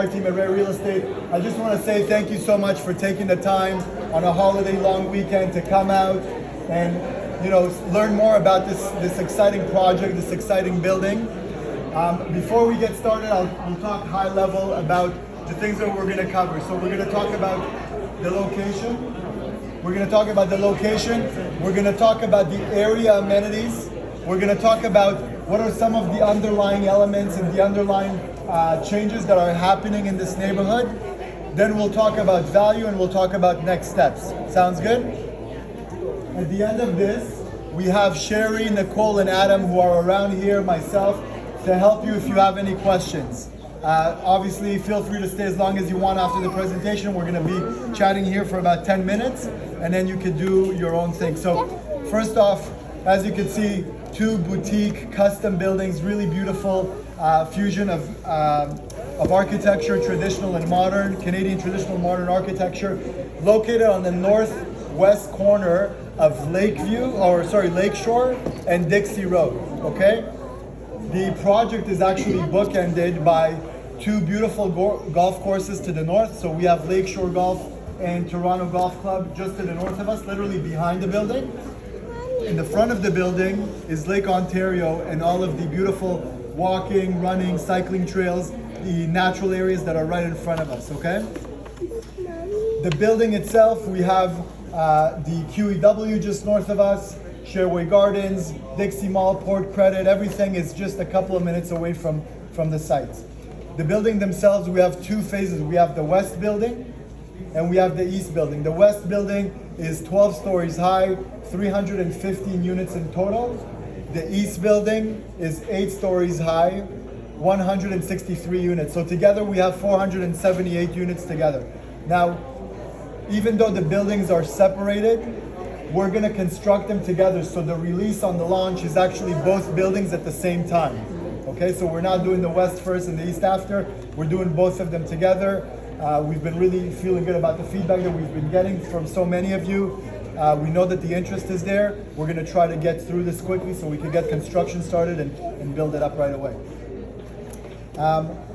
Our team at Rare Real Estate. I just want to say thank you so much for taking the time on a holiday long weekend to come out and learn more about this exciting project, this exciting building. Before we get started, I'll talk high level about the things that we're going to cover. So we're going to talk about the location. We're going to talk about the location. We're going to talk about the area amenities. We're going to talk about what are some of the underlying elements and the underlying changes that are happening in this neighborhood. Then we'll talk about value and we'll talk about next steps. Sounds good? At the end of this, we have Sherry, Nicole, and Adam who are around here, myself, to help you if you have any questions. Obviously, feel free to stay as long as you want after the presentation. We're going to be chatting here for about 10 minutes, and then you can do your own thing. So first off, as you can see, two boutique custom buildings, really beautiful fusion of architecture, traditional and modern, Canadian traditional modern architecture, located on the northwest corner of Lakeshore and DXE Road, okay? The project is actually bookended by two beautiful golf courses to the north. So we have Lakeshore Golf and Toronto Golf Club just to the north of us, literally behind the building. In the front of the building is Lake Ontario and all of the beautiful walking, running, cycling trails, the natural areas that are right in front of us, okay? The building itself, we have the QEW just north of us, Sherway Gardens, Dixie Mall, Port Credit, everything is just a couple of minutes away from the sites. The building themselves, we have two phases. We have the west building and we have the east building. The west building is 12 stories high, 315 units in total. The east building is 8 stories high, 163 units. So together we have 478 units together. Now, even though the buildings are separated, we're going to construct them together. So the release on the launch is actually both buildings at the same time. Okay, so we're not doing the west first and the east after. We're doing both of them together. We've been really feeling good about the feedback that we've been getting from so many of you. We know that the interest is there. We're going to try to get through this quickly so we can get construction started and build it up right away.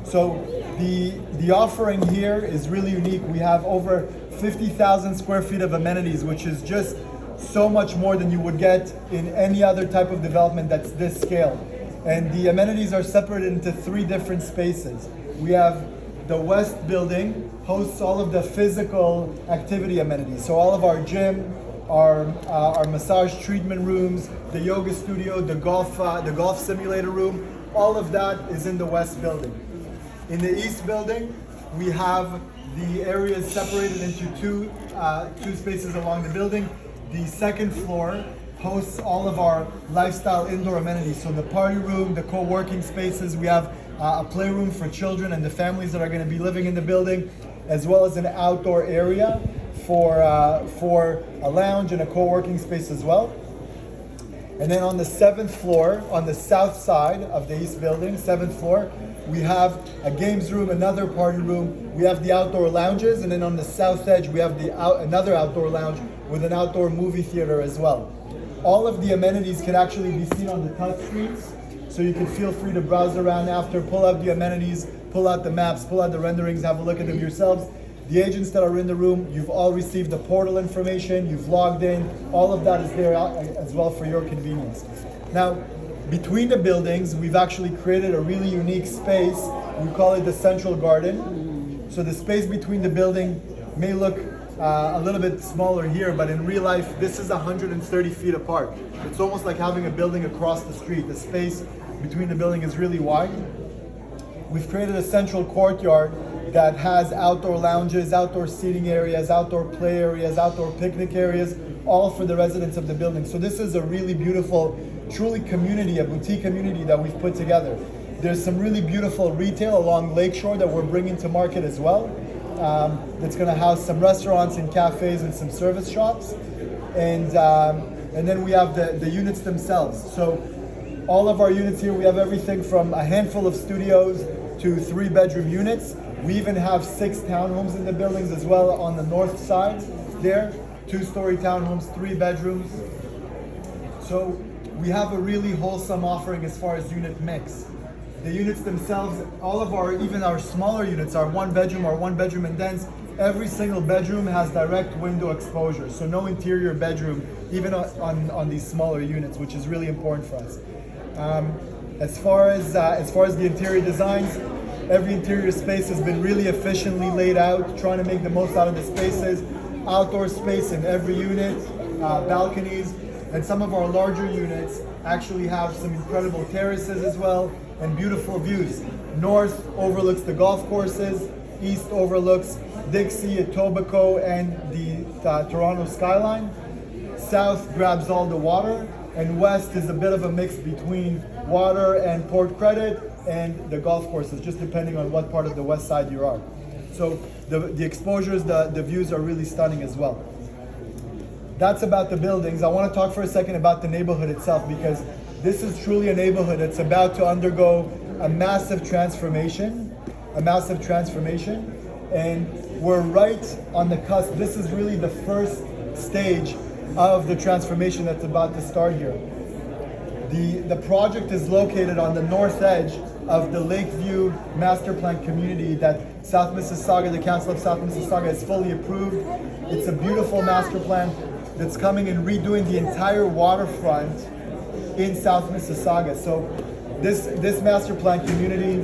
So the offering here is really unique. We have over 50,000 square feet of amenities, which is just so much more than you would get in any other type of development that's this scale. And the amenities are separated into 3 different spaces. We have the west building hosts all of the physical activity amenities. So all of our gym, our massage treatment rooms, the yoga studio, the golf simulator room, all of that is in the west building. In the east building, we have the areas separated into two spaces along the building. The second floor hosts all of our lifestyle indoor amenities. So the party room, the co-working spaces, we have a playroom for children and the families that are going to be living in the building, as well as an outdoor area for a lounge and a co-working space as well. And then on the 7th floor, on the south side of the east building, 7th floor, we have a games room, another party room. We have the outdoor lounges, and then on the south edge, we have another outdoor lounge with an outdoor movie theater as well. All of the amenities can actually be seen on the touch screens, so you can feel free to browse around after, pull out the amenities, pull out the maps, pull out the renderings, have a look at them yourselves. The agents that are in the room, you've all received the portal information, you've logged in, all of that is there as well for your convenience. Now, between the buildings, we've actually created a really unique space. We call it the Central Garden. So the space between the building may look a little bit smaller here, but in real life, this is 130 feet apart. It's almost like having a building across the street. The space between the building is really wide. We've created a central courtyard that has outdoor lounges, outdoor seating areas, outdoor play areas, outdoor picnic areas, all for the residents of the building. So this is a really beautiful, truly community, a boutique community that we've put together. There's some really beautiful retail along Lakeshore that we're bringing to market as well. That's going to house some restaurants and cafes and some service shops. And then we have the units themselves. So all of our units here, we have everything from a handful of studios to 3-bedroom units. We even have 6 townhomes in the buildings as well on the north side there. 2-story townhomes, 3 bedrooms. So we have a really wholesome offering as far as unit mix. The units themselves, all of even our smaller units, our one bedroom and dens, every single bedroom has direct window exposure. So no interior bedroom, even on these smaller units, which is really important for us. As far as the interior designs, every interior space has been really efficiently laid out, trying to make the most out of the spaces. Outdoor space in every unit, balconies, and some of our larger units actually have some incredible terraces as well and beautiful views. North overlooks the golf courses, east overlooks DXE, Etobicoke, and the Toronto skyline. South grabs all the water, and west is a bit of a mix between water and Port Credit and the golf courses, just depending on what part of the west side you are. So the exposures, the views are really stunning as well. That's about the buildings. I want to talk for a second about the neighborhood itself, because this is truly a neighborhood that's about to undergo a massive transformation, and we're right on the cusp. This is really the first stage of the transformation that's about to start here. The project is located on the north edge of the Lakeview master plan community that South Mississauga, the Council of South Mississauga, has fully approved. It's a beautiful master plan that's coming and redoing the entire waterfront in South Mississauga. So this master plan community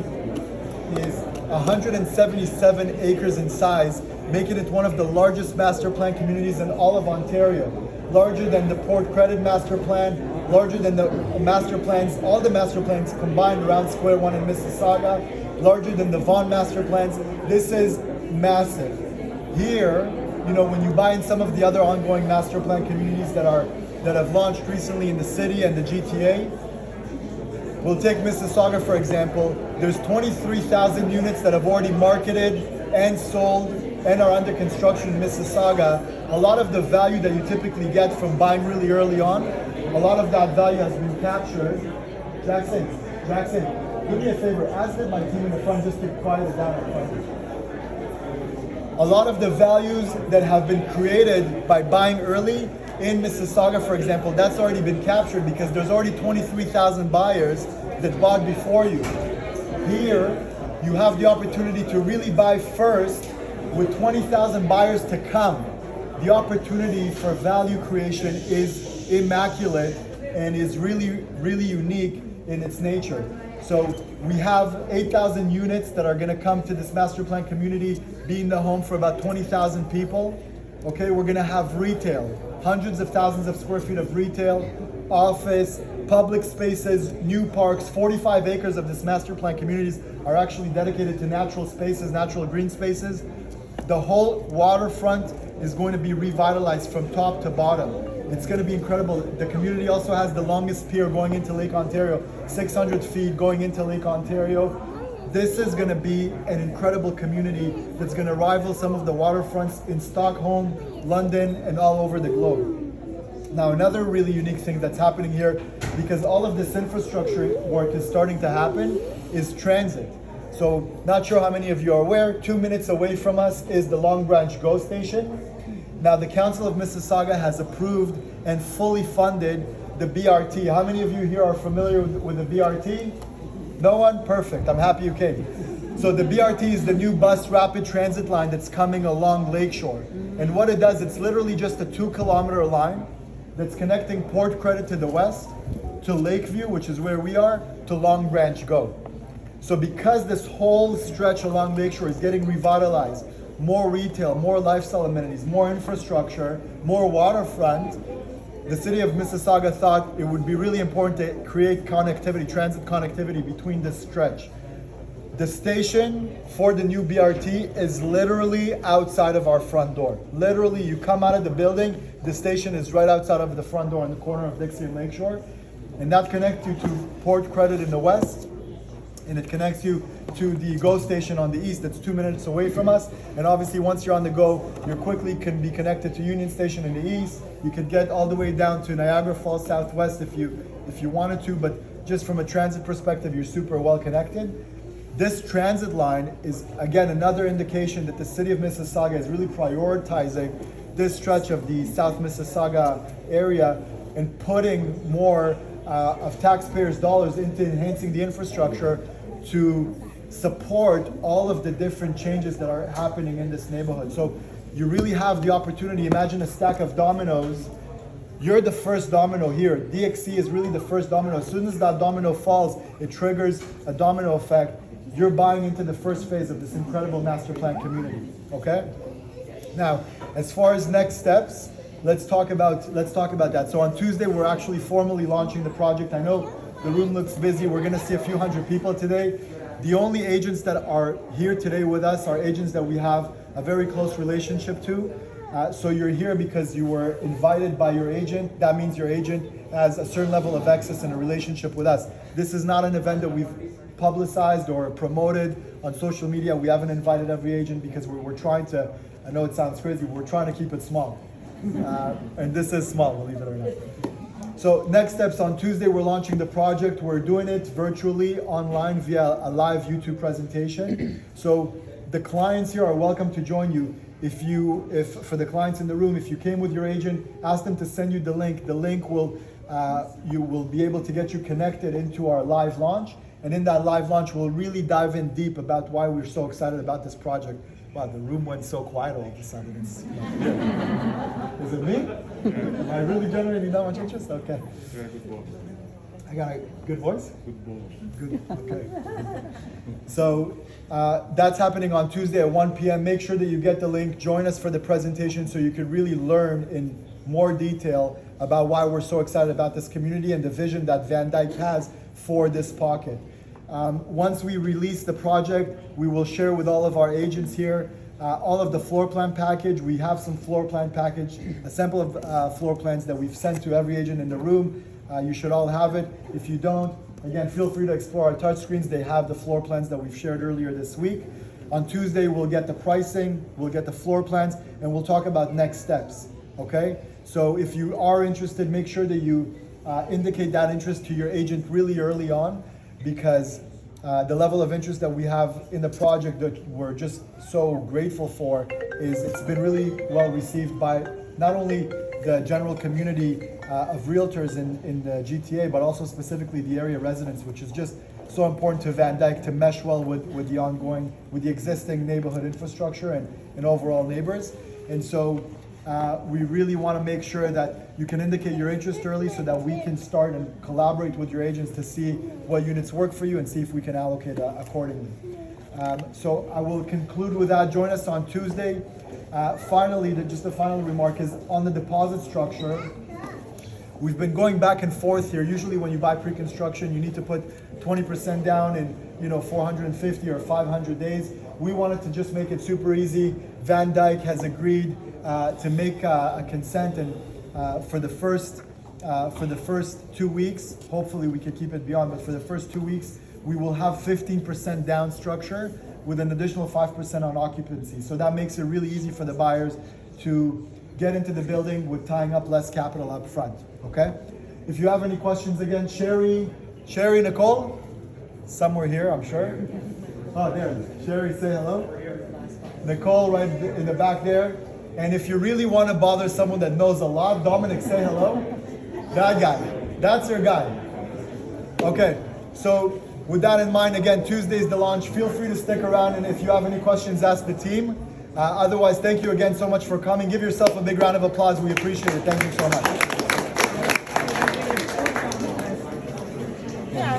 is 177 acres in size, making it one of the largest master plan communities in all of Ontario. Larger than the Port Credit master plan, larger than the master plans, all the master plans combined around Square One in Mississauga, larger than the Vaughan master plans. This is massive. Here, when you buy in some of the other ongoing master plan communities that have launched recently in the city and the GTA, we'll take Mississauga for example. There's 23,000 units that have already marketed and sold and are under construction in Mississauga. A lot of the value that you typically get from buying really early on, a lot of that value has been captured. Jackson, do me a favor, as did my team in the front, just to quiet it down in front. A lot of the values that have been created by buying early in Mississauga, for example, that's already been captured because there's already 23,000 buyers that bought before you. Here, you have the opportunity to really buy first with 20,000 buyers to come. The opportunity for value creation is immaculate and is really, really unique in its nature. So we have 8,000 units that are gonna come to this master plan community, being the home for about 20,000 people. Okay, we're gonna have retail, hundreds of thousands of square feet of retail, office, public spaces, new parks. 45 acres of this master plan communities are actually dedicated to natural spaces, natural green spaces. The whole waterfront is going to be revitalized from top to bottom. It's going to be incredible. The community also has the longest pier going into Lake Ontario, 600 feet going into Lake Ontario. This is going to be an incredible community that's going to rival some of the waterfronts in Stockholm, London, and all over the globe. Now, another really unique thing that's happening here, because all of this infrastructure work is starting to happen, is transit. So, not sure how many of you are aware, 2 minutes away from us is the Long Branch GO station. Now, the Council of Mississauga has approved and fully funded the BRT. How many of you here are familiar with the BRT? No one? Perfect. I'm happy you came. So the BRT is the new bus rapid transit line that's coming along Lakeshore. And what it does, it's literally just a 2-kilometer line that's connecting Port Credit to the west, to Lakeview, which is where we are, to Long Branch GO. So because this whole stretch along Lakeshore is getting revitalized, more retail, more lifestyle amenities, more infrastructure, more waterfront, the city of Mississauga thought it would be really important to create connectivity, transit connectivity between this stretch. The station for the new BRT is literally outside of our front door. Literally, you come out of the building, the station is right outside of the front door in the corner of Dixie and Lakeshore. And that connects you to Port Credit in the west, and it connects you to the GO station on the east that's 2 minutes away from us. And obviously once you're on the GO, you quickly can be connected to Union Station in the east. You could get all the way down to Niagara Falls Southwest if you wanted to, but just from a transit perspective, you're super well connected. This transit line is, again, another indication that the city of Mississauga is really prioritizing this stretch of the South Mississauga area and putting more of taxpayers' dollars into enhancing the infrastructure to support all of the different changes that are happening in this neighborhood. So you really have the opportunity. Imagine a stack of dominoes. You're the first domino here. DXE is really the first domino. As soon as that domino falls, it triggers a domino effect. You're buying into the first phase of this incredible master plan community. Okay? Now, as far as next steps, let's talk about that. So on Tuesday, we're actually formally launching the project. I know the room looks busy. We're going to see a few hundred people today. The only agents that are here today with us are agents that we have a very close relationship to. So you're here because you were invited by your agent. That means your agent has a certain level of access and a relationship with us. This is not an event that we've publicized or promoted on social media. We haven't invited every agent because we're trying to, I know it sounds crazy, but we're trying to keep it small. And this is small, believe it or not. So next steps, on Tuesday, we're launching the project. We're doing it virtually online via a live YouTube presentation. So the clients here are welcome to join you. If for the clients in the room, if you came with your agent, ask them to send you the link. The link will, you will be able to get you connected into our live launch. And in that live launch, we'll really dive in deep about why we're so excited about this project. Wow, the room went so quiet all of a sudden. It's, is it me? Am I really generating that much interest? Okay. Yeah, good boss. I got a good voice? Good boss. Good, okay. So that's happening on Tuesday at 1 p.m. Make sure that you get the link. Join us for the presentation so you can really learn in more detail about why we're so excited about this community and the vision that Van Dyke has for this pocket. Once we release the project, we will share with all of our agents here all of the floor plan package. We have some floor plan package, a sample of floor plans that we've sent to every agent in the room. You should all have it. If you don't, again, feel free to explore our touchscreens. They have the floor plans that we've shared earlier this week. On Tuesday, we'll get the pricing, we'll get the floor plans, and we'll talk about next steps, okay? So if you are interested, make sure that you indicate that interest to your agent really early on, because the level of interest that we have in the project that we're just so grateful for is it's been really well received by not only the general community of realtors in the GTA, but also specifically the area residents, which is just so important to Van Dyke to mesh well with the existing neighborhood infrastructure and overall neighbors. And so we really want to make sure that you can indicate your interest early so that we can start and collaborate with your agents to see what units work for you and see if we can allocate accordingly. So I will conclude with that. Join us on Tuesday. Finally, just a final remark is on the deposit structure. We've been going back and forth here. Usually when you buy pre-construction, you need to put 20% down in 450 or 500 days. We wanted to just make it super easy. Van Dyke has agreed to make a consent, and for the first 2 weeks, hopefully we can keep it beyond, but for the first 2 weeks, we will have 15% down structure with an additional 5% on occupancy. So that makes it really easy for the buyers to get into the building with tying up less capital up front, okay? If you have any questions, again, Sherry, Nicole, somewhere here, I'm sure. Oh, there, Sherry, say hello. Nicole, right in the back there. And if you really want to bother someone that knows a lot, Dominic, say hello. That guy, that's your guy. Okay, so with that in mind, again, Tuesday's the launch. Feel free to stick around, and if you have any questions, ask the team. Otherwise, thank you again so much for coming. Give yourself a big round of applause. We appreciate it. Thank you so much.